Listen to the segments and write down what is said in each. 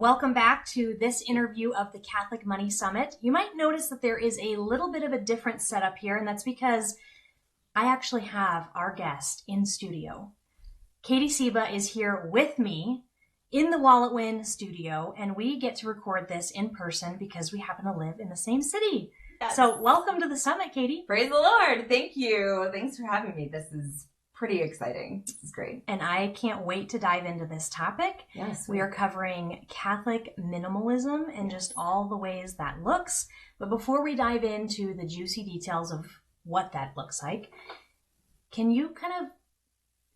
Welcome back to this interview of the Catholic Money Summit. You might notice that there is a little bit of a different setup here, and that's because I actually have our guest in studio. Katie Seba is here with me in the Walletwin studio, and we get to record this in person because we happen to live in the same city. Yes. So welcome to the summit, Katie. Praise the Lord. Thank you. Thanks for having me. This is pretty exciting. This is great. And I can't wait to dive into this topic. Yes. We are covering Catholic minimalism and just all the ways that looks. But before we dive into the juicy details of what that looks like, can you kind of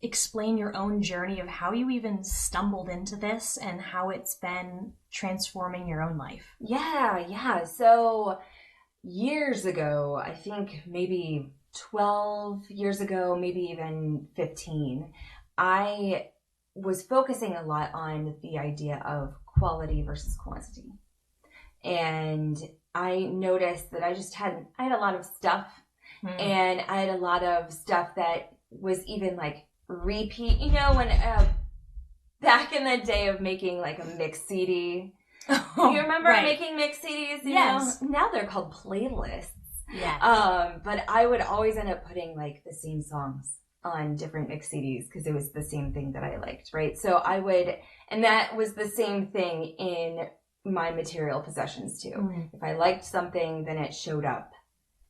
explain your own journey of how you even stumbled into this and how it's been transforming your own life? Yeah. So years ago, I think maybe 12 years ago, maybe even 15, I was focusing a lot on the idea of quality versus quantity. And I noticed that I had a lot of stuff, and I had a lot of stuff that was even like repeat, when back in the day of making like a mix CD. Oh, you remember right. making mix CDs? Yes. Now they're called playlists. Yes. But I would always end up putting like the same songs on different mix CDs because it was the same thing that I liked, right? So and that was the same thing in my material possessions too. If I liked something, then it showed up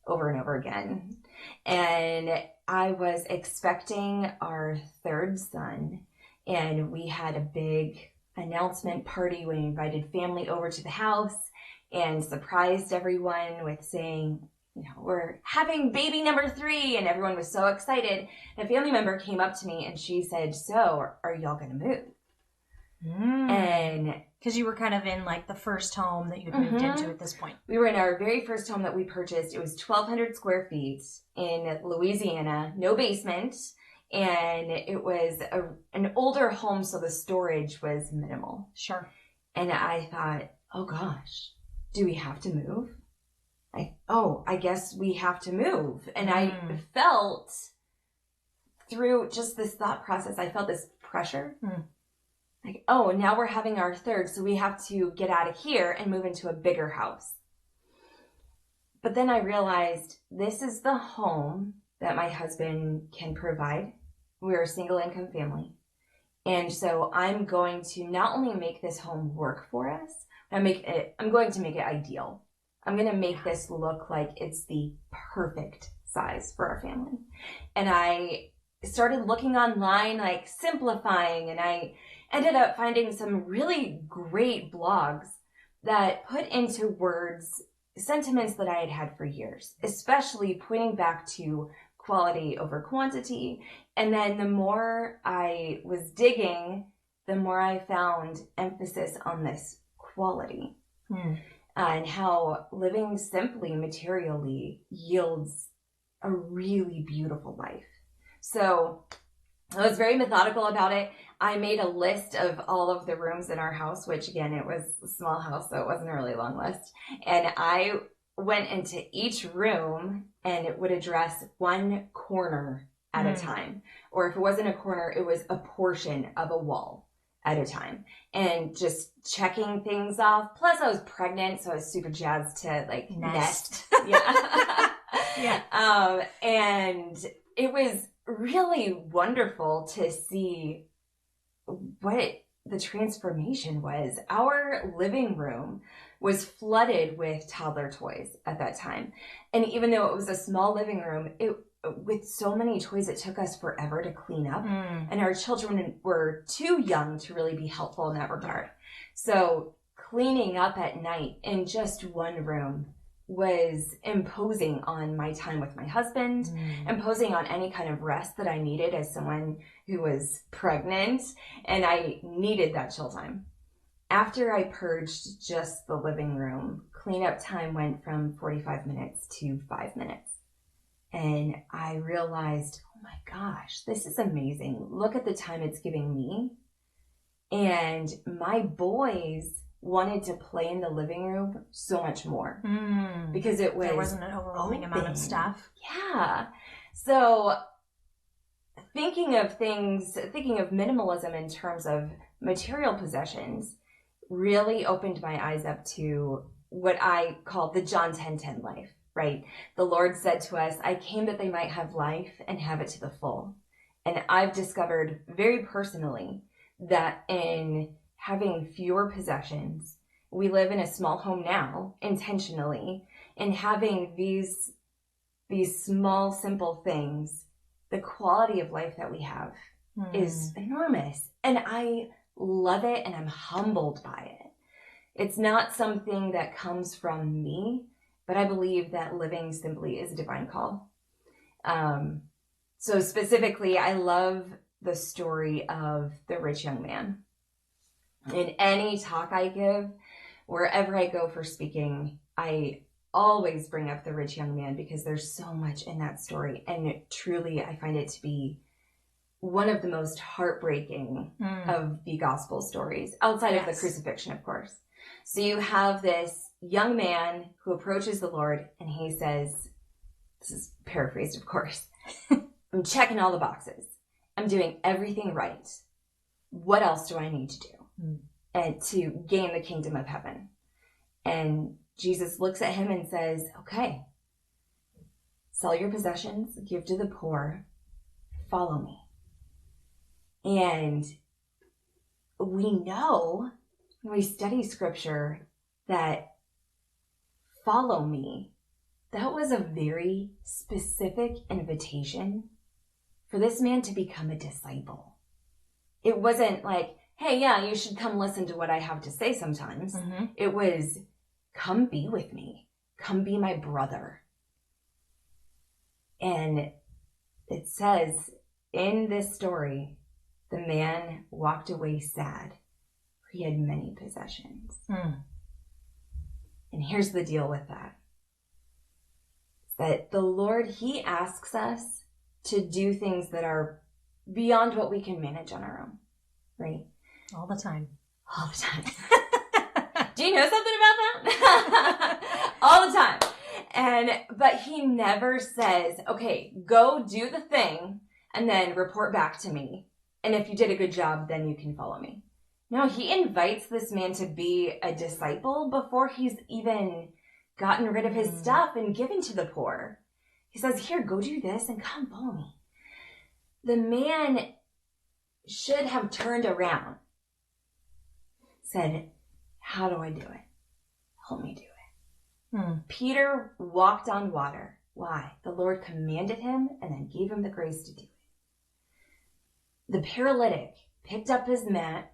over and over again. And I was expecting our third son, and we had a big announcement party. We invited family over to the house and surprised everyone with saying, we're having baby number 3, and everyone was so excited. And a family member came up to me and she said, "So, are y'all going to move?" And because you were kind of in like the first home that you'd moved into at this point. We were in our very first home that we purchased. It was 1,200 square feet in Louisiana, no basement. And it was an older home, so the storage was minimal. Sure. And I thought, oh gosh, do we have to move? I guess we have to move. And I felt through just this thought process, I felt this pressure. Like, oh, now we're having our third, so we have to get out of here and move into a bigger house. But then I realized this is the home that my husband can provide. We're a single income family. And so I'm going to not only make this home work for us, I'm going to make it ideal. I'm going to make this look like it's the perfect size for our family. And I started looking online, like simplifying, and I ended up finding some really great blogs that put into words sentiments that I had had for years, especially pointing back to quality over quantity. And then the more I was digging, the more I found emphasis on this quality and how living simply materially yields a really beautiful life. So I was very methodical about it. I made a list of all of the rooms in our house, which again, it was a small house, so it wasn't a really long list. And I went into each room and it would address one corner at a time. Or if it wasn't a corner, it was a portion of a wall at a time. And just checking things off. Plus I was pregnant, so I was super jazzed to like nest. Yeah. And it was really wonderful to see what the transformation was. Our living room was flooded with toddler toys at that time. And even though it was a small living room, with so many toys, it took us forever to clean up. And our children were too young to really be helpful in that regard. So cleaning up at night in just one room was imposing on my time with my husband, imposing on any kind of rest that I needed as someone who was pregnant, and I needed that chill time. After I purged just the living room, cleanup time went from 45 minutes to 5 minutes. And I realized, oh my gosh, this is amazing. Look at the time it's giving me. And my boys wanted to play in the living room so much more because there wasn't an overwhelming amount of stuff. Yeah. So thinking of minimalism in terms of material possessions, really opened my eyes up to what I call the John 10:10 life, right? The Lord said to us, I came that they might have life and have it to the full. And I've discovered very personally that in having fewer possessions, we live in a small home now, intentionally, and having these small, simple things, the quality of life that we have is enormous. And I love it, and I'm humbled by it. It's not something that comes from me, but I believe that living simply is a divine call. So specifically, I love the story of the rich young man. In any talk I give, wherever I go for speaking, I always bring up the rich young man because there's so much in that story. And truly, I find it to be one of the most heartbreaking of the gospel stories, outside of the crucifixion, of course. So you have this young man who approaches the Lord, and he says, this is paraphrased, of course, I'm checking all the boxes. I'm doing everything right. What else do I need to do and to gain the kingdom of heaven? And Jesus looks at him and says, okay, sell your possessions, give to the poor, follow me. And we know when we study scripture that follow me, that was a very specific invitation for this man to become a disciple. It wasn't like, hey, yeah, you should come listen to what I have to say sometimes. It was, come be with me. Come be my brother. And it says in this story, the man walked away sad. He had many possessions. And here's the deal with that. It's that the Lord, he asks us to do things that are beyond what we can manage on our own, right? All the time. All the time. Do you know something about that? All the time. But he never says, okay, go do the thing and then report back to me. And if you did a good job, then you can follow me. No, he invites this man to be a disciple before he's even gotten rid of his stuff and given to the poor. He says, here, go do this and come follow me. The man should have turned around, said, how do I do it? Help me do it. Peter walked on water. Why? The Lord commanded him and then gave him the grace to do it. The paralytic picked up his mat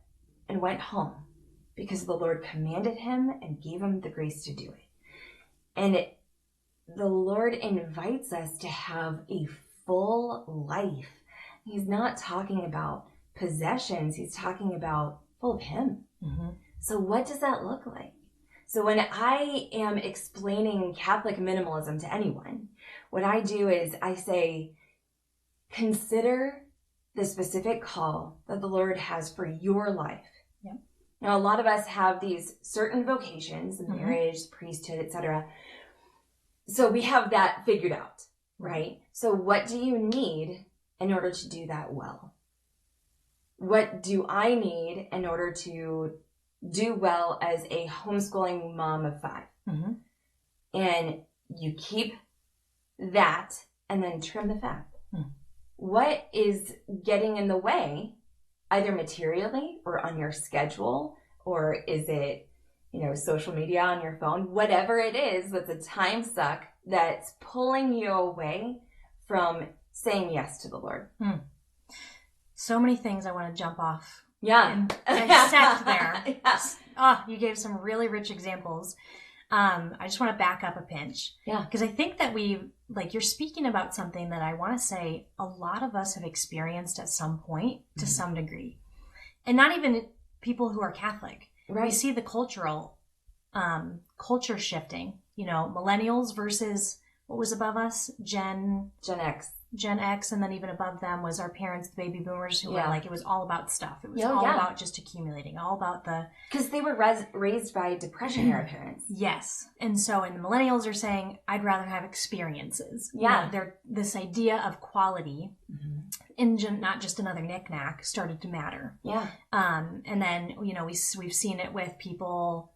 and went home because the Lord commanded him and gave him the grace to do it. And the Lord invites us to have a full life. He's not talking about possessions. He's talking about full of him. So what does that look like? So when I am explaining Catholic minimalism to anyone, what I do is I say, consider the specific call that the Lord has for your life. Now, a lot of us have these certain vocations, marriage, priesthood, etc. So we have that figured out, right? So what do you need in order to do that well? What do I need in order to do well as a homeschooling mom of 5? And you keep that and then trim the fat. What is getting in the way, either materially or on your schedule, or is it, social media on your phone? Whatever it is that's a time suck that's pulling you away from saying yes to the Lord. So many things I want to jump off. And dissect there. Yes. Oh, you gave some really rich examples. I just want to back up a pinch. Because I think that you're speaking about something that I want to say a lot of us have experienced at some point to some degree. And not even people who are Catholic. We see the culture shifting, millennials versus what was above us? Gen X, and then even above them was our parents, the baby boomers, who were like, it was all about stuff. It was about just accumulating, all about because they were raised by Depression era parents. Yes. And so, and the millennials are saying, I'd rather have experiences. They're this idea of quality not just another knickknack, started to matter. Yeah. And then, we've seen it with people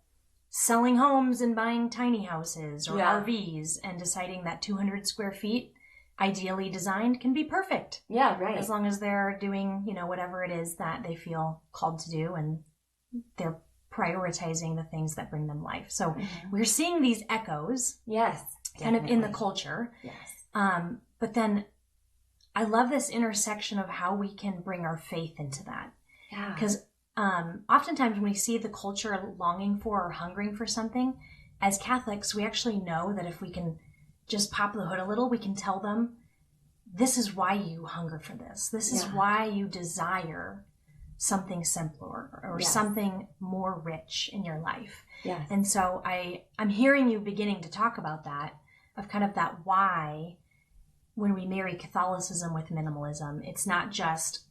selling homes and buying tiny houses or RVs and deciding that 200 square feet, ideally designed, can be perfect. Yeah, right. As long as they're doing, whatever it is that they feel called to do, and they're prioritizing the things that bring them life. So we're seeing these echoes. Yes. Kind of in the culture. Yes. But then I love this intersection of how we can bring our faith into that. Yeah. Because oftentimes when we see the culture longing for or hungering for something, as Catholics, we actually know that if we can just pop the hood a little, we can tell them, this is why you hunger for this. This is why you desire something simpler or something more rich in your life. Yes. And so I'm hearing you beginning to talk about that, of kind of that why when we marry Catholicism with minimalism, it's not just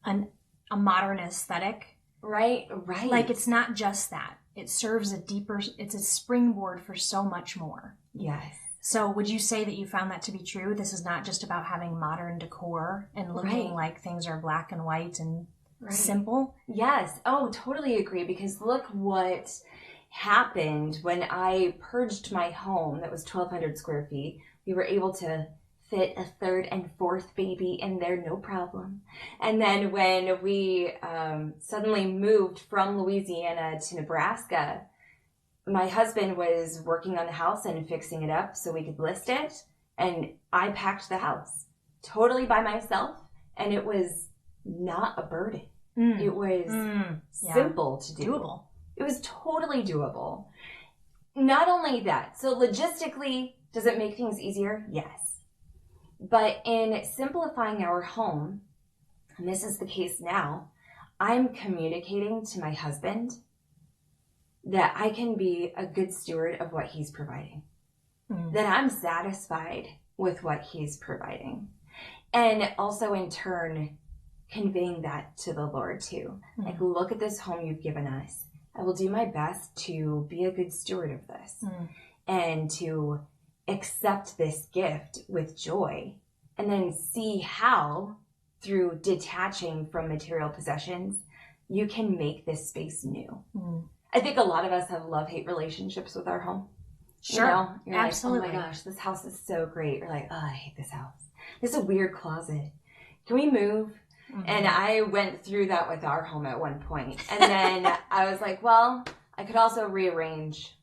a modern aesthetic. Right. Like, it's not just that. It serves it's a springboard for so much more. Yes. So would you say that you found that to be true? This is not just about having modern decor and looking like things are black and white and simple? Yes. Oh, totally agree. Because look what happened when I purged my home that was 1,200 square feet. We were able to fit a third and fourth baby in there, no problem. And then when we suddenly moved from Louisiana to Nebraska, my husband was working on the house and fixing it up so we could list it. And I packed the house totally by myself. And it was not a burden. It was simple to do. Doable. It was totally doable. Not only that, so logistically, does it make things easier? Yes. But in simplifying our home, and this is the case now, I'm communicating to my husband that I can be a good steward of what he's providing. That I'm satisfied with what he's providing. And also in turn, conveying that to the Lord too. Like, look at this home you've given us. I will do my best to be a good steward of this and to accept this gift with joy, and then see how, through detaching from material possessions, you can make this space new. I think a lot of us have love-hate relationships with our home. Sure. You're Absolutely. like, oh my gosh, this house is so great. You're like, oh, I hate this house. This is a weird closet. Can we move? And I went through that with our home at one point. And then I was like, well, I could also rearrange.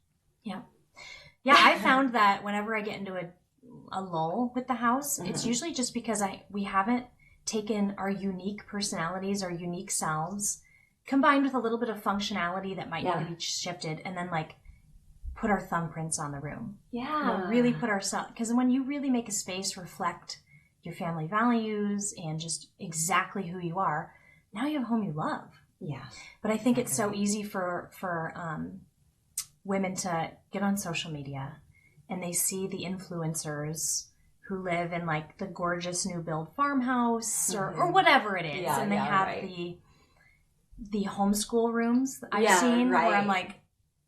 Yeah, I found that whenever I get into a lull with the house, it's usually just because we haven't taken our unique personalities, our unique selves, combined with a little bit of functionality that might need to be shifted, and then like put our thumbprints on the room. Yeah. Really put ourselves, because when you really make a space reflect your family values and just exactly who you are, now you have a home you love. Yeah. But I think it's so easy for women to get on social media and they see the influencers who live in like the gorgeous new build farmhouse or whatever it is. And they have the homeschool rooms I've seen where I'm like,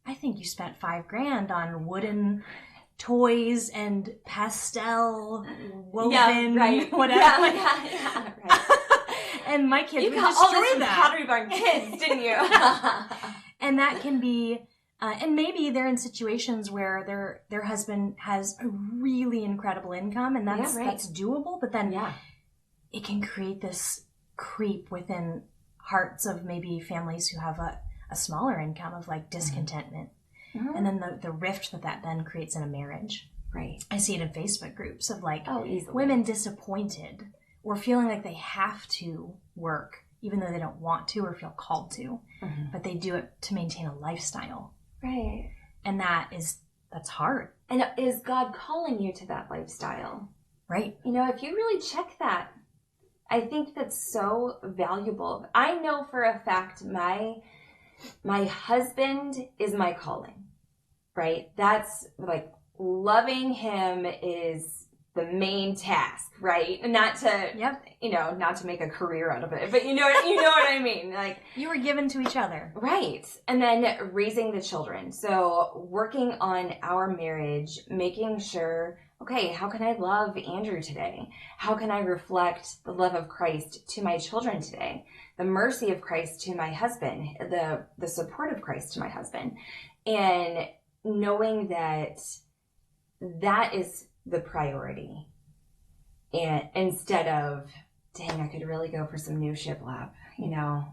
I think you spent $5,000 on wooden toys and pastel woven whatever. And my kids would destroy that. Pottery Barn kids, didn't you? And that can be, and maybe they're in situations where their husband has a really incredible income, and that's doable. But then it can create this creep within hearts of maybe families who have a smaller income of like discontentment. And then the rift that then creates in a marriage. Right. I see it in Facebook groups of like women disappointed or feeling like they have to work even though they don't want to or feel called to, but they do it to maintain a lifestyle. Right. And that's hard. And is God calling you to that lifestyle? Right. You know, if you really check that, I think that's so valuable. I know for a fact my husband is my calling, right? That's like loving him is the main task, right? And not to, not to make a career out of it, but you know what I mean? Like, you were given to each other. Right. And then raising the children. So working on our marriage, making sure okay, how can I love Andrew today? How can I reflect the love of Christ to my children today? The mercy of Christ to my husband, the support of Christ to my husband. And knowing that that is the priority. And instead of, dang, I could really go for some new shiplap, you know.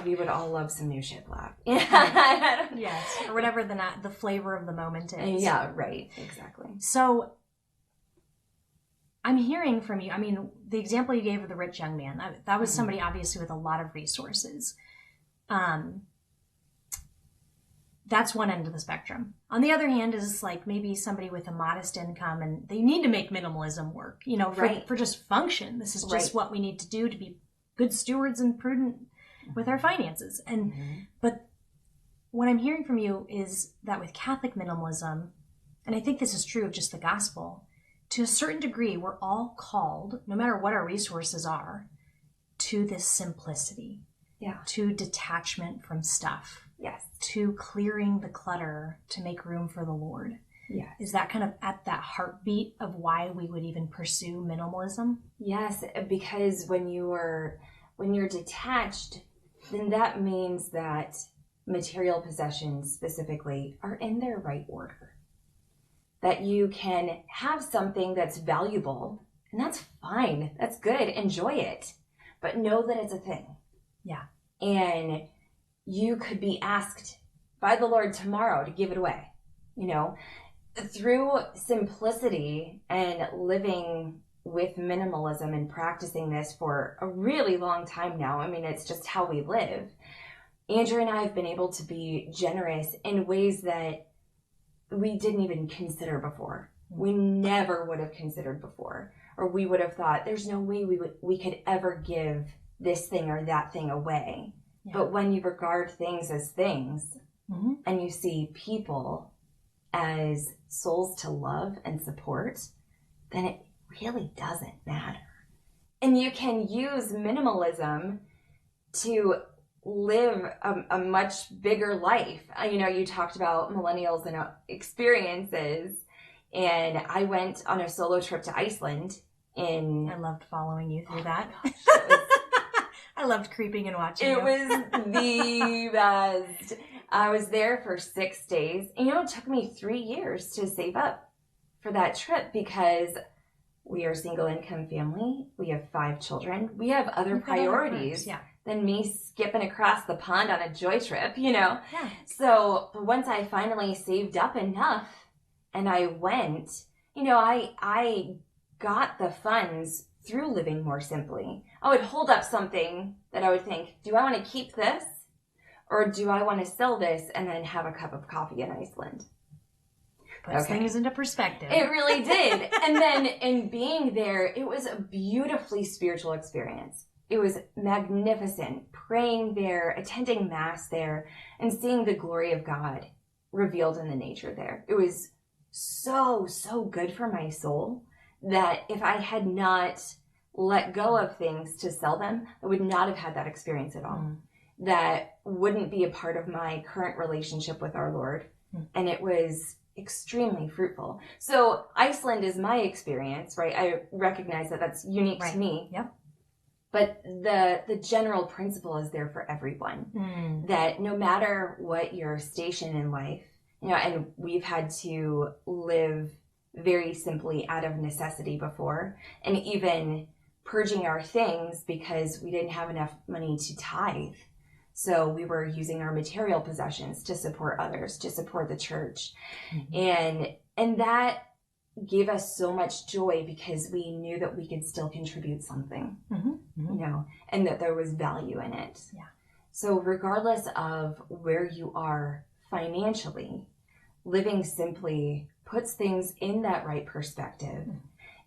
We would all love some new shiplap. Yes, or whatever the flavor of the moment is. Yeah, right, exactly. So I'm hearing from you, I mean, the example you gave of the rich young man, that was somebody obviously with a lot of resources. That's one end of the spectrum. On the other hand is like maybe somebody with a modest income and they need to make minimalism work, you know, for just function. This is just what we need to do to be good stewards and prudent with our finances. And but what I'm hearing from you is that with Catholic minimalism, and I think this is true of just the gospel, to a certain degree, we're all called, no matter what our resources are, to this simplicity, to detachment from stuff, to clearing the clutter to make room for the Lord. Yes. Is that kind of at that heartbeat of why we would even pursue minimalism? Yes, because when you're detached, then that means that material possessions specifically are in their right order. That you can have something that's valuable, and that's fine. That's good. Enjoy it. But know that it's a thing. Yeah. And you could be asked by the Lord tomorrow to give it away. You know, through simplicity and living with minimalism and practicing this for a really long time now. I mean, it's just how we live. Andrew and I have been able to be generous in ways that we didn't even consider before. We never would have considered before. Or we would have thought, there's no way we could ever give this thing or that thing away. Yeah. But when you regard things as things, and you see people as souls to love and support, then it really doesn't matter. And you can use minimalism to live a much bigger life. You know, you talked about millennials and experiences, and I went on a solo trip to Iceland. I loved following you through that. I loved creeping and watching It was the best. I was there for 6 days. And, you know, it took me 3 years to save up for that trip because we are a single income family. We have 5 children. We have other priorities than me skipping across the pond on a joy trip, you know? Yeah. So once I finally saved up enough and I went, you know, I got the funds through living more simply. I would hold up something that I would think, do I want to keep this? Or do I want to sell this and then have a cup of coffee in Iceland? Puts things into perspective. It really did. And then in being there, it was a beautifully spiritual experience. It was magnificent. Praying there, attending Mass there, and seeing the glory of God revealed in the nature there. It was so, so good for my soul that if I had not let go of things to sell them, I would not have had that experience at all. That wouldn't be a part of my current relationship with our Lord. And it was extremely fruitful. So Iceland is my experience, right? I recognize that that's unique to me. Yep. But the general principle is there for everyone. That no matter what your station in life, you know, and we've had to live very simply out of necessity before, and even purging our things because we didn't have enough money to tithe. So we were using our material possessions to support others, to support the church. And that gave us so much joy because we knew that we could still contribute something, you know, and that there was value in it. Yeah. So regardless of where you are financially, living simply puts things in that right perspective.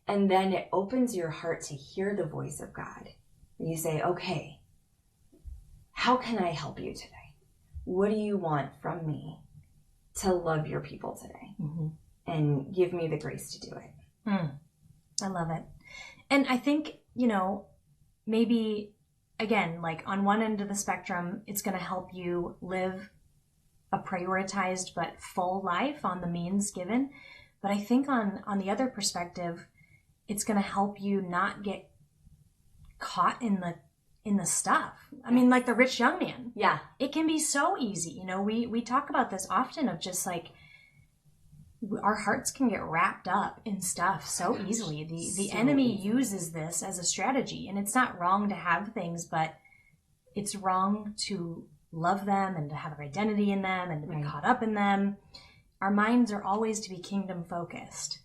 And then it opens your heart to hear the voice of God. And you say, okay, how can I help you today? What do you want from me to love your people today? And give me the grace to do it. I love it. And I think, you know, maybe, again, like on one end of the spectrum, it's going to help you live a prioritized but full life on the means given. But I think on the other perspective, it's going to help you not get caught in the stuff. I mean, like the rich young man. Yeah. It can be so easy. You know, we talk about this often of just like our hearts can get wrapped up in stuff so easily. The enemy uses this as a strategy, and it's not wrong to have things, but it's wrong to love them and to have an identity in them and to be caught up in them. Our minds are always to be kingdom focused.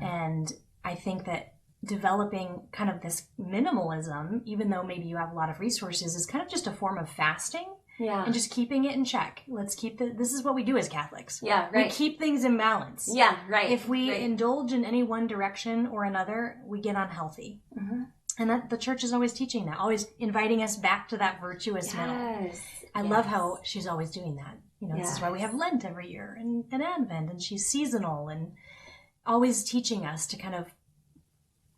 And I think that developing kind of this minimalism, even though maybe you have a lot of resources, is kind of just a form of fasting. Yeah. And just keeping it in check. Let's keep this is what we do as Catholics. Yeah, right. We keep things in balance. Yeah, right. If we indulge in any one direction or another, we get unhealthy. And that the church is always teaching that, always inviting us back to that virtuous middle. I love how she's always doing that. You know, this is why we have Lent every year and Advent, and she's seasonal and always teaching us to kind of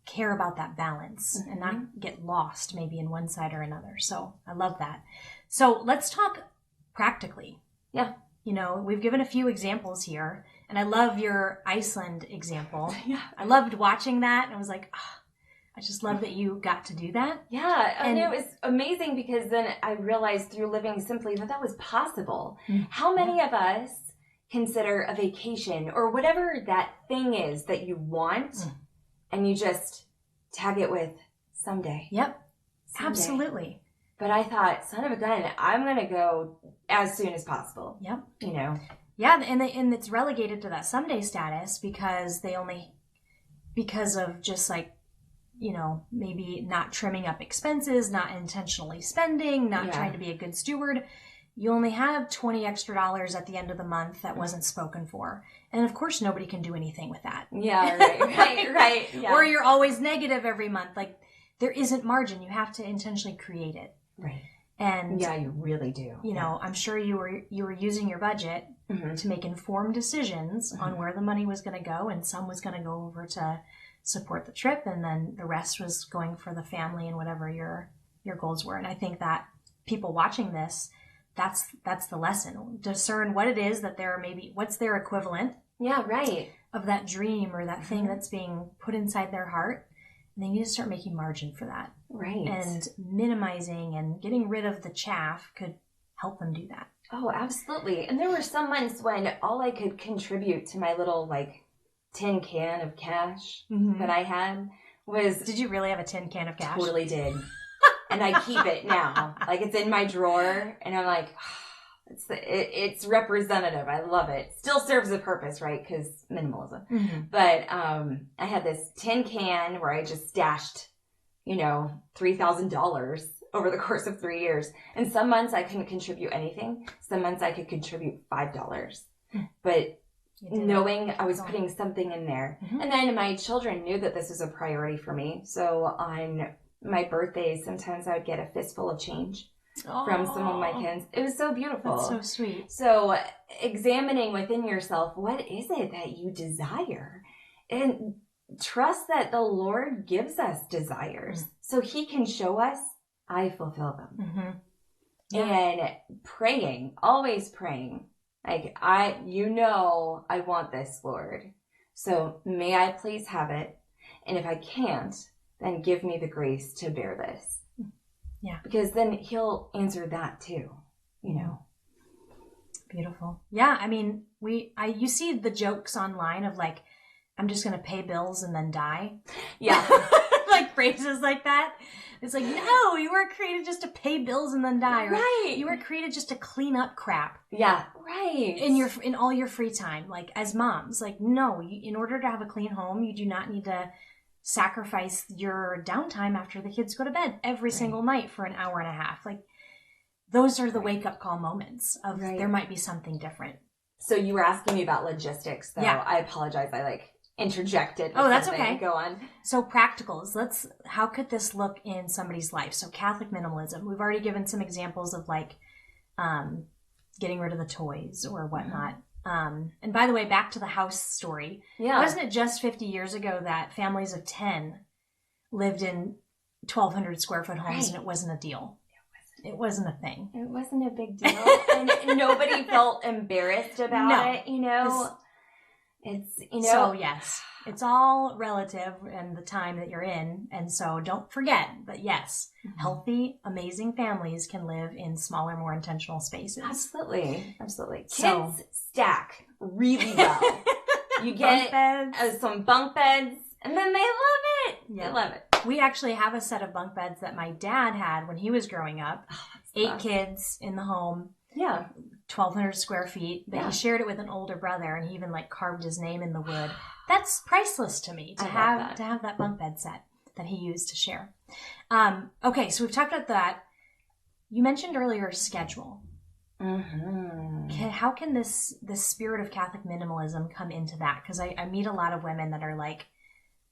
care about that balance and not get lost maybe in one side or another. So I love that. So let's talk practically. Yeah. You know, we've given a few examples here, and I love your Iceland example. I loved watching that, and I was like, I just love that you got to do that. Yeah, and it was amazing because then I realized through living simply that was possible. How many of us consider a vacation or whatever that thing is that you want, and you just tag it with someday? Yep, someday. Absolutely. But I thought, son of a gun, I'm going to go as soon as possible. Yep. You know? Yeah, and it's relegated to that someday status because of just like, you know, maybe not trimming up expenses, not intentionally spending, not trying to be a good steward. You only have $20 extra at the end of the month that wasn't spoken for. And of course, nobody can do anything with that. Yeah, right. Yeah. Or you're always negative every month. Like, there isn't margin. You have to intentionally create it. Right. And yeah, you really do. You know, I'm sure you were using your budget to make informed decisions on where the money was going to go, and some was going to go over to support the trip, and then the rest was going for the family and whatever your goals were. And I think that people watching this, that's the lesson. Discern what it is that what's their equivalent. Yeah, right. Of that dream or that thing that's being put inside their heart. And then you need to start making margin for that. Right. And minimizing and getting rid of the chaff could help them do that. Oh, absolutely. And there were some months when all I could contribute to my little tin can of cash that I had was... Did you really have a tin can of cash? Totally did. And I keep it now. It's in my drawer, and I'm like, it's representative. I love it. Still serves a purpose, right? Because minimalism. But I had this tin can where I just stashed, $3,000 over the course of 3 years. And some months I couldn't contribute anything. Some months I could contribute $5. But knowing I was putting something in there. And then my children knew that this was a priority for me. So on my birthdays, sometimes I would get a fistful of change from some of my kids. It was so beautiful. That's so sweet. So examining within yourself, what is it that you desire? And trust that the Lord gives us desires so he can show us, I fulfill them. And praying, always praying. I want this, Lord. So may I please have it. And if I can't, then give me the grace to bear this. Yeah. Because then he'll answer that too, Beautiful. Yeah. I mean, you see the jokes online of I'm just going to pay bills and then die. Yeah. Phrases like that. It's no, you weren't created just to pay bills and then die. Right. You were created just to clean up crap. Yeah. Right. In all your free time, as moms, no, in order to have a clean home, you do not need to sacrifice your downtime after the kids go to bed every single night for an hour and a half. Those are the wake up call moments of there might be something different. So you were asking me about logistics, though. Yeah. I apologize. I interjected. Oh, that's okay. Go on. So practicals. How could this look in somebody's life? So Catholic minimalism. We've already given some examples of getting rid of the toys or whatnot. And by the way, back to the house story. Yeah. Wasn't it just 50 years ago that families of 10 lived in 1,200 square foot homes and it wasn't a deal? It wasn't a thing. It wasn't a big deal. And nobody felt embarrassed about it, It's, So yes, it's all relative and the time that you're in. And so don't forget that yes, healthy, amazing families can live in smaller, more intentional spaces. Absolutely. Absolutely. So- Kids stack really well. You get some bunk beds and then they love it. Yeah. They love it. We actually have a set of bunk beds that my dad had when he was growing up. 8 kids in the home. Yeah. 1,200 square feet. But Yeah. he shared it with an older brother, and he even like carved his name in the wood. That's priceless to me to have that bunk bed set that he used to share. Okay, so we've talked about that. You mentioned earlier schedule. Mm-hmm. How can this spirit of Catholic minimalism come into that? Because I meet a lot of women that are like,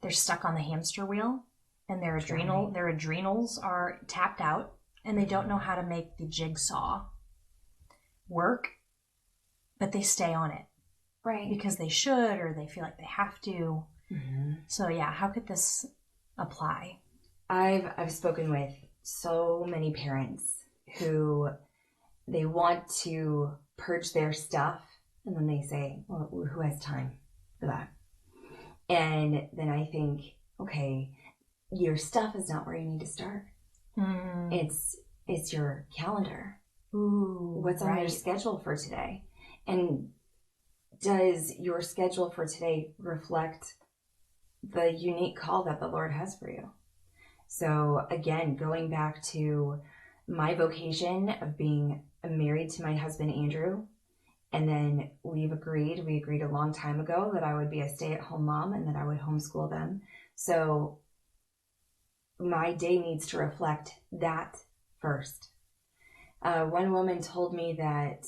they're stuck on the hamster wheel, and their adrenals are tapped out, and they don't know how to make the jigsaw work, but they stay on it. Right. Because they should, or they feel like they have to. Mm-hmm. So yeah, how could this apply? I've spoken with so many parents who they want to purge their stuff, and then they say, well, who has time for that? And then I think, okay, your stuff is not where you need to start. It's your calendar. Ooh, what's on your schedule for today? And does your schedule for today reflect the unique call that the Lord has for you? So again, going back to my vocation of being married to my husband, Andrew, and then we agreed a long time ago that I would be a stay-at-home mom and that I would homeschool them. So my day needs to reflect that first. One woman told me that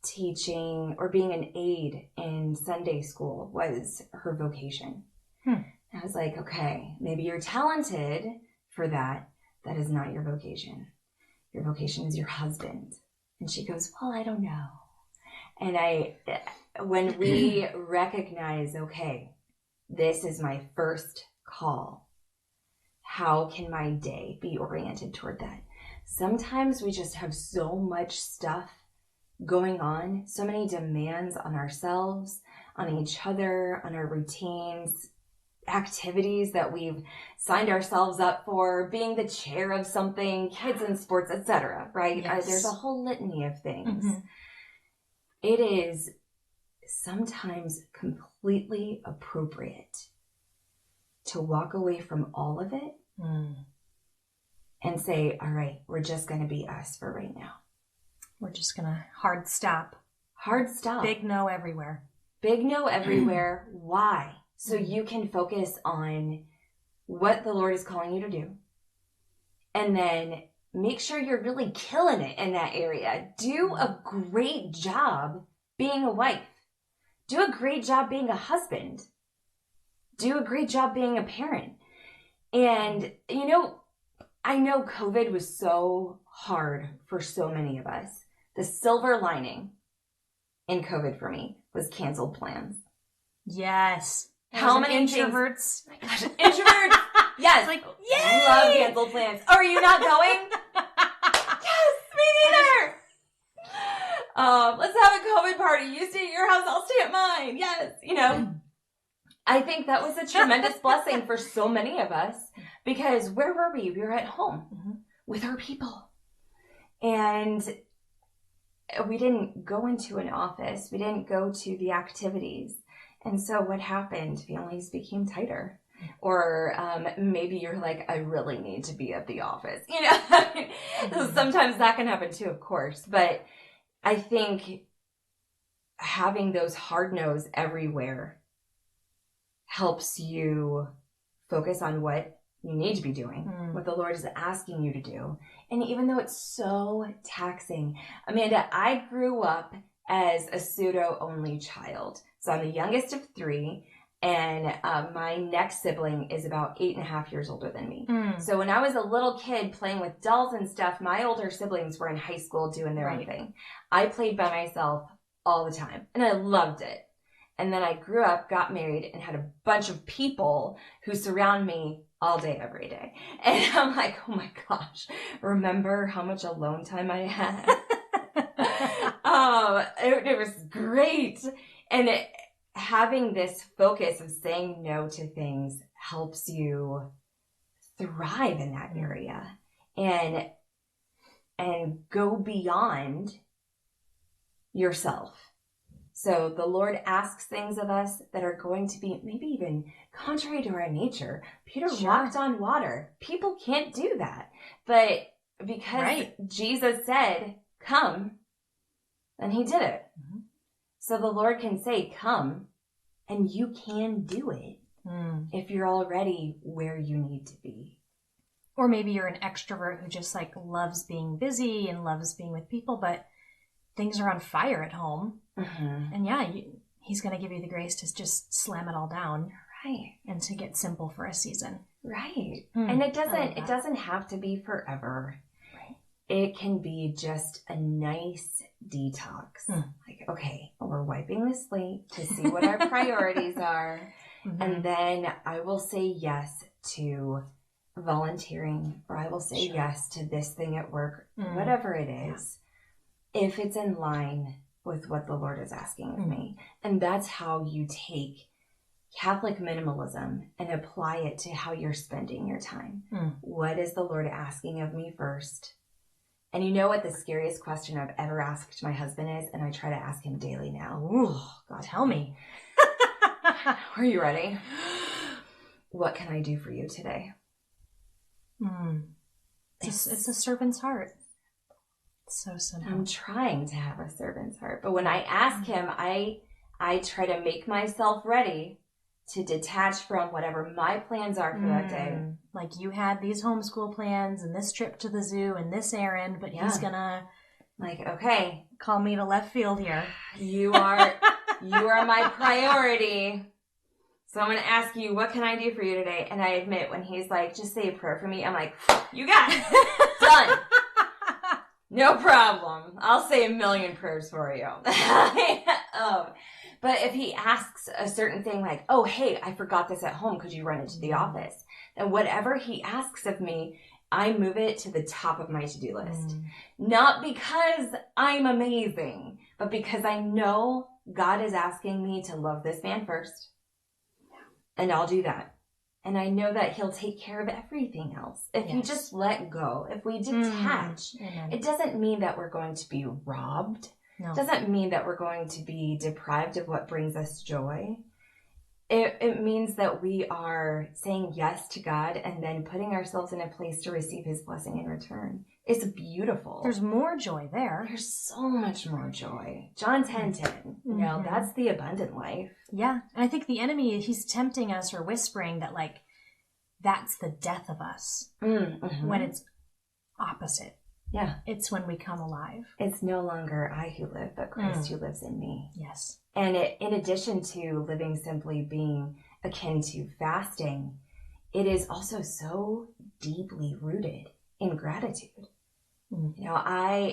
teaching or being an aide in Sunday school was her vocation. I was like, okay, maybe you're talented for that. That is not your vocation. Your vocation is your husband. And she goes, well, I don't know. And when we recognize, okay, this is my first call, how can my day be oriented toward that? Sometimes we just have so much stuff going on, so many demands on ourselves, on each other, on our routines, activities that we've signed ourselves up for, being the chair of something, kids in sports, etc. Right? Yes. There's a whole litany of things. Mm-hmm. It is sometimes completely appropriate to walk away from all of it and say, all right, we're just going to be us for right now. We're just going to hard stop. Hard stop. Big no everywhere. Big no everywhere. Why? So you can focus on what the Lord is calling you to do. And then make sure you're really killing it in that area. Do a great job being a wife. Do a great job being a husband. Do a great job being a parent. And, I know COVID was so hard for so many of us. The silver lining in COVID for me was canceled plans. Yes. How many introverts? Oh my gosh, introverts. Yes. Like, yay! I love canceled plans. Oh, are you not going? Yes, me neither. Let's have a COVID party. You stay at your house, I'll stay at mine. Yes. I think that was a tremendous blessing for so many of us because where were we? We were at home with our people. And we didn't go into an office. We didn't go to the activities. And so what happened? Families became tighter. Or maybe you're like, I really need to be at the office. Sometimes that can happen too, of course. But I think having those hard no's everywhere helps you focus on what you need to be doing, what the Lord is asking you to do. And even though it's so taxing, Amanda, I grew up as a pseudo-only child. So I'm the youngest of 3, and my next sibling is about 8.5 years older than me. So when I was a little kid playing with dolls and stuff, my older siblings were in high school doing their own thing. I played by myself all the time, and I loved it. And then I grew up, got married, and had a bunch of people who surround me all day, every day. And I'm like, oh my gosh, remember how much alone time I had? It was great. And having this focus of saying no to things helps you thrive in that area and go beyond yourself. So the Lord asks things of us that are going to be maybe even contrary to our nature. Peter walked on water. People can't do that. But because Jesus said, come, then he did it. Mm-hmm. So the Lord can say, come, and you can do it if you're already where you need to be. Or maybe you're an extrovert who just like loves being busy and loves being with people, but things are on fire at home. Mm-hmm. And he's going to give you the grace to just slam it all down. Right. And to get simple for a season. Right. And it doesn't have to be forever. Right. It can be just a nice detox. Like, okay, we're wiping the slate to see what our priorities are. Mm-hmm. And then I will say yes to volunteering, or I will say yes to this thing at work, whatever it is, if it's in line with what the Lord is asking of me. And that's how you take Catholic minimalism and apply it to how you're spending your time. What is the Lord asking of me first? And you know what the scariest question I've ever asked my husband is, and I try to ask him daily now. Ooh, God, tell me. Are you ready? What can I do for you today? It's a servant's heart. It's so simple. I'm trying to have a servant's heart. But when I ask him, I try to make myself ready to detach from whatever my plans are for that day. Like you had these homeschool plans and this trip to the zoo and this errand, but he's gonna okay, call me to left field here. You are my priority. So I'm going to ask you, what can I do for you today? And I admit, when he's like, just say a prayer for me, I'm like, you got it. Done. No problem. I'll say 1,000,000 prayers for you. But if he asks a certain thing like, oh, hey, I forgot this at home. Could you run it to the office? And whatever he asks of me, I move it to the top of my to-do list. Not because I'm amazing, but because I know God is asking me to love this man first. And I'll do that. And I know that he'll take care of everything else. If you just let go, if we detach, it doesn't mean that we're going to be robbed. No. It doesn't mean that we're going to be deprived of what brings us joy. It means that we are saying yes to God and then putting ourselves in a place to receive his blessing in return. It's beautiful. There's more joy there. There's so much more joy. John 10:10. You know, that's the abundant life. Yeah. And I think the enemy, he's tempting us or whispering that like, that's the death of us. When it's opposite. Yeah. It's when we come alive. It's no longer I who live, but Christ who lives in me. Yes. And in addition to living simply being akin to fasting, it is also so deeply rooted in gratitude. You know,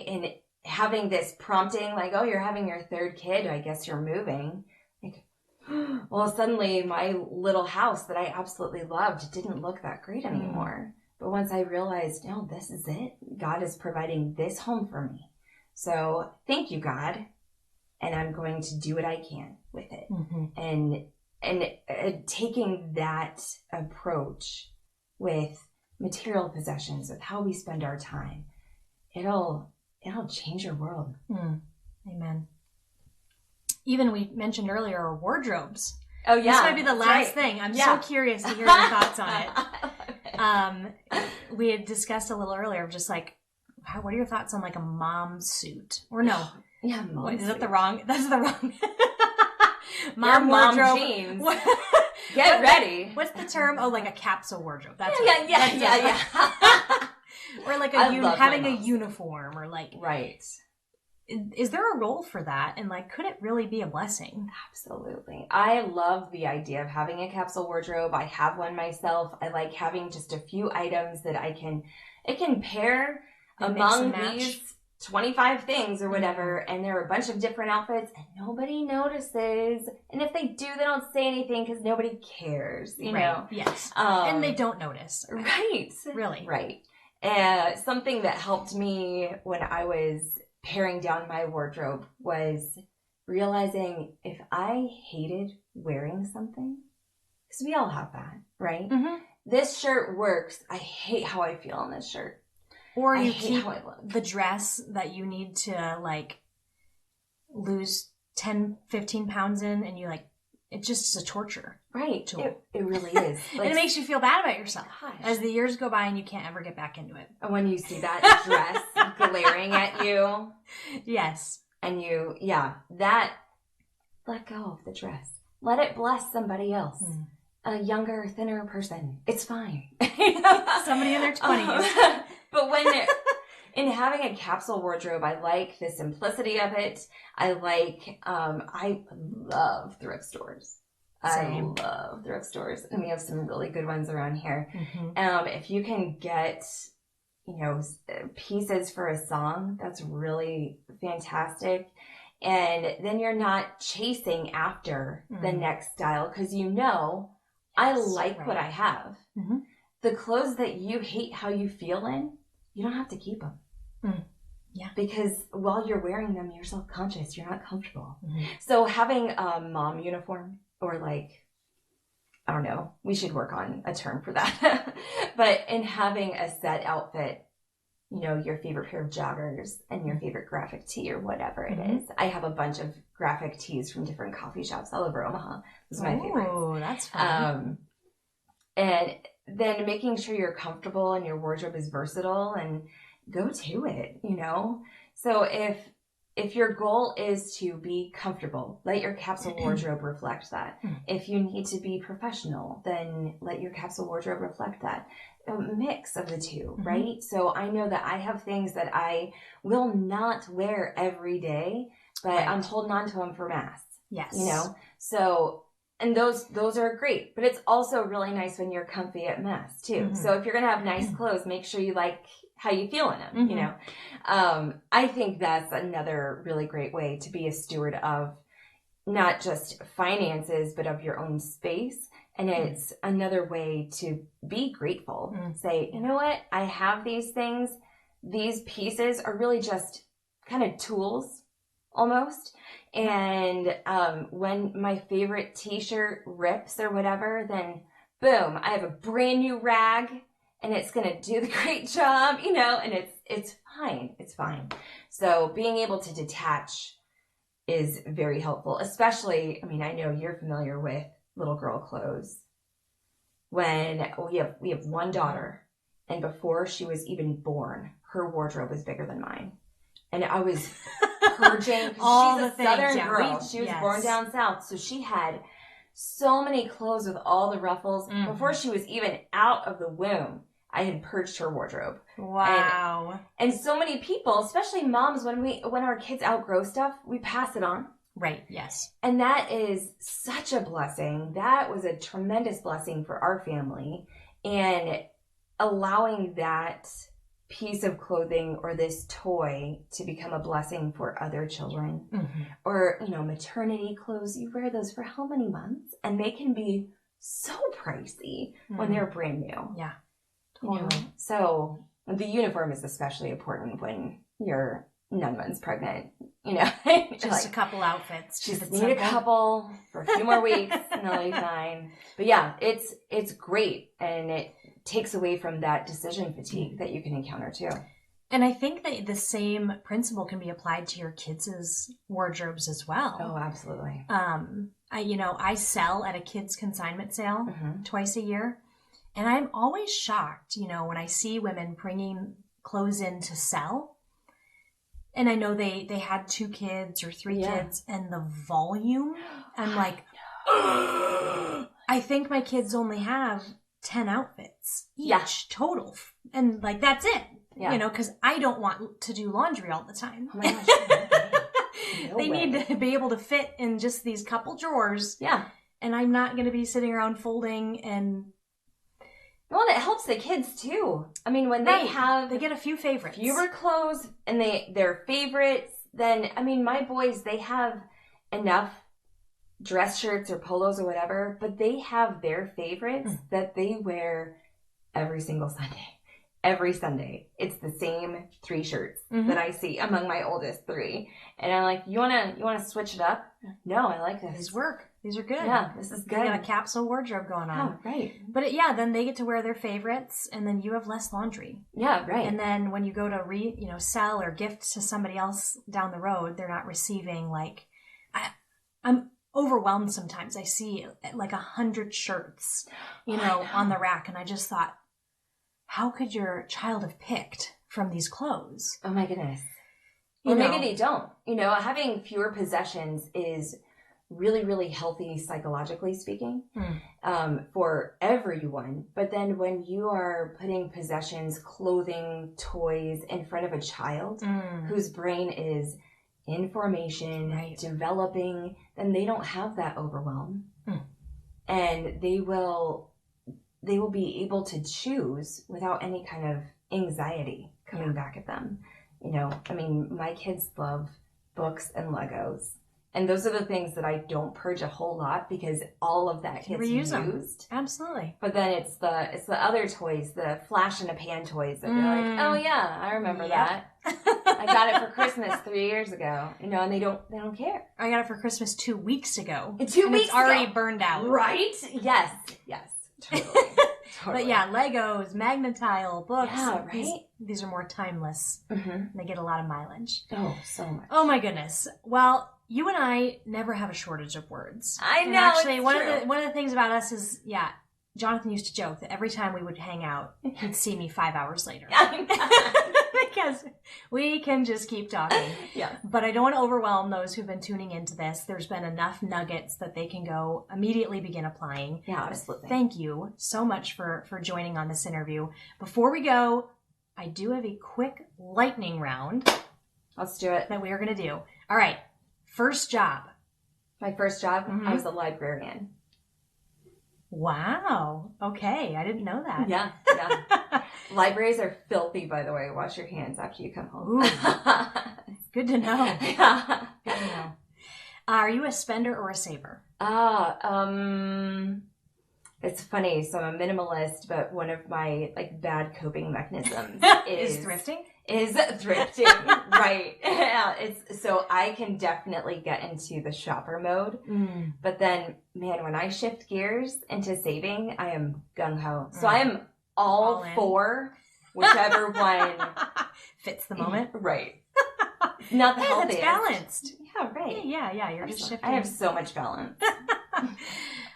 in having this prompting, like, oh, you're having your third kid, I guess you're moving. Like, well, suddenly my little house that I absolutely loved didn't look that great anymore. But once I realized, no, this is it. God is providing this home for me. So thank you, God. And I'm going to do what I can with it. And taking that approach with material possessions, with how we spend our time, it'll change your world. Amen. Even we mentioned earlier our wardrobes. Oh yeah, this might be the last thing. I'm so curious to hear your thoughts on it. We had discussed a little earlier of just like, what are your thoughts on like a mom suit? Or no? Yeah, wait, is that the wrong? That's the wrong. mom wardrobe. Jeans. Get ready. What's the term? Oh, like a capsule wardrobe. That's yeah. Or like having a uniform, or like right. Is there a role for that? And like, could it really be a blessing? Absolutely. I love the idea of having a capsule wardrobe. I have one myself. I like having just a few items that it can pair among these 25 things or whatever. And there are a bunch of different outfits and nobody notices. And if they do, they don't say anything because nobody cares, you know? Yes. And they don't notice. Right. Really. Right. Something that helped me when I was paring down my wardrobe was realizing if I hated wearing something. Because we all have that, right? Mm-hmm. This shirt works. I hate how I feel in this shirt. Or I you hate keep how I look. the dress that you need to like lose 10, 15 pounds in, and you like, it just is a torture. Right. Tool. It really is. And it makes you feel bad about yourself Gosh. as the years go by and you can't ever get back into it. And when you see that dress glaring at you. Yes. And let go of the dress. Let it bless somebody else. A younger, thinner person. It's fine. Somebody in their 20s. But when in having a capsule wardrobe, I like the simplicity of it. I love thrift stores. Same. I love thrift stores. And we have some really good ones around here. Mm-hmm. If you can get, pieces for a song, that's really fantastic. And then you're not chasing after the next style because I like what I have. Mm-hmm. The clothes that you hate how you feel in, you don't have to keep them. Yeah. Because while you're wearing them, you're self-conscious. You're not comfortable. So having a mom uniform or I don't know, we should work on a term for that. But in having a set outfit, your favorite pair of joggers and your favorite graphic tee or whatever it is. I have a bunch of graphic tees from different coffee shops all over Omaha. Those are my favorites. Oh, that's fun. And then making sure you're comfortable and your wardrobe is versatile and go to it, So if your goal is to be comfortable, let your capsule wardrobe reflect that. If you need to be professional, then let your capsule wardrobe reflect that. A mix of the two, right? So I know that I have things that I will not wear every day, but I'm holding on to them for mass. Yes. So, and those are great, but it's also really nice when you're comfy at mass too. So if you're going to have nice clothes, make sure you like how you feel in them, I think that's another really great way to be a steward of not just finances, but of your own space. And it's another way to be grateful. Say, you know what? I have these things. These pieces are really just kind of tools almost. And when my favorite t-shirt rips or whatever, then boom, I have a brand new rag and it's going to do the great job, and it's fine. It's fine. So being able to detach is very helpful, especially, I know you're familiar with little girl clothes. When we have one daughter, and before she was even born, her wardrobe was bigger than mine. And I was purging. All she's the a southern things, girl. She was born down south, so she had so many clothes with all the ruffles. Before she was even out of the womb, I had purged her wardrobe. Wow. And so many people, especially moms, when our kids outgrow stuff, we pass it on. Right, yes. And that is such a blessing. That was a tremendous blessing for our family. And allowing that piece of clothing or this toy to become a blessing for other children. Or, maternity clothes, you wear those for how many months? And they can be so pricey when they're brand new. Yeah. Totally. So the uniform is especially important when you're 9 months pregnant, Just a couple outfits. Just need a couple for a few more weeks and they'll be fine. But yeah, it's great. And it takes away from that decision fatigue that you can encounter too. And I think that the same principle can be applied to your kids' wardrobes as well. Oh, absolutely. I sell at a kids consignment sale twice a year. And I'm always shocked, when I see women bringing clothes in to sell. And I know they had 2 kids or 3 kids, and the volume, I'm like, I think my kids only have 10 outfits each total. And that's it, because I don't want to do laundry all the time. Oh my gosh. They need to be able to fit in just these couple drawers. Yeah. And I'm not going to be sitting around folding and... Well, it helps the kids too. When they get a few favorites. Fewer clothes and their favorites, then, my boys, they have enough dress shirts or polos or whatever, but they have their favorites that they wear every single Sunday. every Sunday. It's the same 3 shirts that I see among my oldest 3. And I'm like, you wanna switch it up? No, I like this. These work. These are good. Yeah, this is good. They got a capsule wardrobe going on. Oh, right. But then they get to wear their favorites, and then you have less laundry. Yeah, right. And then when you go to sell or gift to somebody else down the road, they're not receiving I'm overwhelmed sometimes. I see like 100 shirts, on the rack, and I just thought, how could your child have picked from these clothes? Oh my goodness. Well, maybe they don't. Having fewer possessions is really, really healthy psychologically speaking for everyone. But then when you are putting possessions, clothing, toys in front of a child whose brain is in formation, developing, then they don't have that overwhelm. And they will be able to choose without any kind of anxiety coming back at them. My kids love books and Legos. And those are the things that I don't purge a whole lot because all of that gets used. Absolutely. But then it's the other toys, the flash in a pan toys that they're like, oh yeah, I remember that. I got it for Christmas 3 years ago. And they don't care. I got it for Christmas 2 weeks ago. 2 weeks it's already burned out. Right? Yes. Totally. But Legos, Magnetile, books. Yeah, right? These are more timeless. They get a lot of mileage. Oh, so much. Oh my goodness. Well, you and I never have a shortage of words. I know. And actually, one true. of the things about us is, Jonathan used to joke that every time we would hang out, he'd see me 5 hours later. Because we can just keep talking. Yeah. But I don't want to overwhelm those who've been tuning into this. There's been enough nuggets that they can go immediately begin applying. Yeah, absolutely. Thank you so much for joining on this interview. Before we go, I do have a quick lightning round. Let's do it. That we are going to do. All right. First job. My first job, I was a librarian. Wow. Okay. I didn't know that. Yeah. Libraries are filthy, by the way. Wash your hands after you come home. Good to know. Yeah. Good to know. Are you a spender or a saver? It's funny. So I'm a minimalist, but one of my bad coping mechanisms is thrifting. Right. Yeah, so I can definitely get into the shopper mode. But then, man, when I shift gears into saving, I am gung-ho. So I am all for whichever one fits the moment. Right. Not the healthiest. It's balanced. Yeah, right. Yeah. You're just shifting. I have so much balance.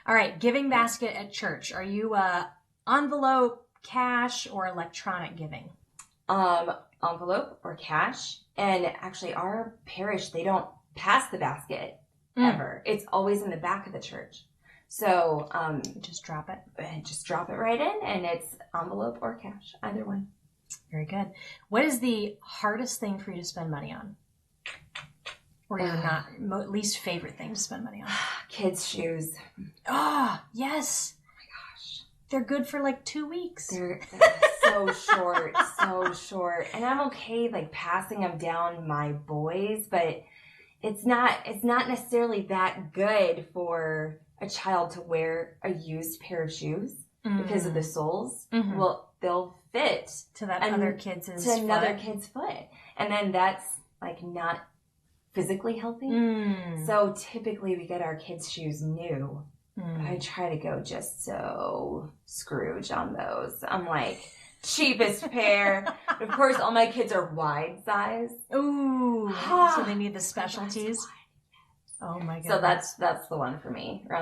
All right. Giving basket at church. Are you envelope, cash, or electronic giving? Envelope or cash. And actually our parish, they don't pass the basket ever. It's always in the back of the church. So, just drop it. Just drop it right in, and it's envelope or cash, either one. Very good. What is the hardest thing for you to spend money on? Or your least favorite thing to spend money on? Kids' shoes. Oh, yes. Oh my gosh. They're good for 2 weeks. They're so short, so short. And I'm okay passing them down my boys, but it's not necessarily that good for a child to wear a used pair of shoes because of the soles. Well, they'll fit to another kid's foot. And then that's not physically healthy. So typically we get our kids' shoes new. But I try to go just so Scrooge on those. I'm cheapest pair. But of course, all my kids are wide size. Ooh. So they need the specialties. Oh my god. So that's the one for me. Where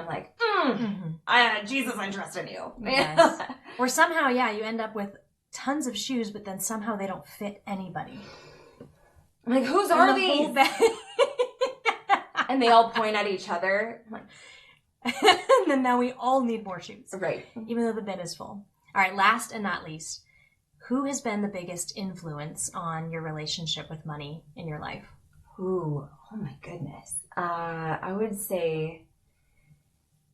I'm Jesus, I trust in you. Yes. Or somehow, you end up with tons of shoes, but then somehow they don't fit anybody. I'm whose are these? And they all point at each other. And then now we all need more shoes. Right. Even though the bin is full. All right, last and not least, who has been the biggest influence on your relationship with money in your life? Ooh, oh my goodness. I would say,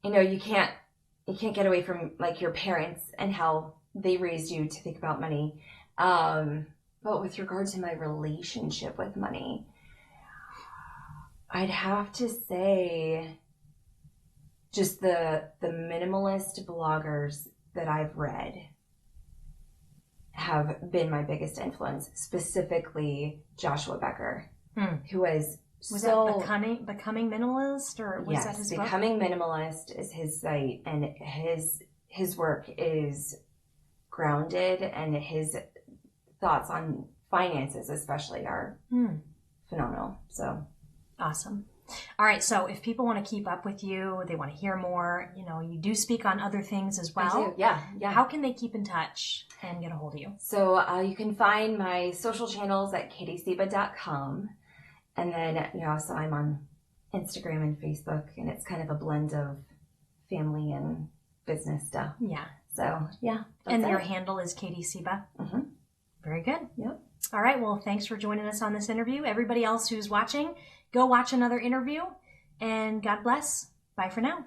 you can't get away from your parents and how they raised you to think about money. But with regard to my relationship with money, I'd have to say just the minimalist bloggers that I've read have been my biggest influence, specifically Joshua Becker, who was that Becoming Minimalist, or was that his book? Becoming Minimalist is his site, and his work is grounded, and his thoughts on finances especially are phenomenal. So awesome. All right, so if people want to keep up with you, they want to hear more, you do speak on other things as well. I do. Yeah. How can they keep in touch and get a hold of you? So you can find my social channels at katiesiba.com. And then, so I'm on Instagram and Facebook, and it's kind of a blend of family and business stuff. Yeah. So, yeah. And your handle is Katie Siba? Mm-hmm. Very good. Yep. All right, well, thanks for joining us on this interview. Everybody else who's watching, go watch another interview, and God bless. Bye for now.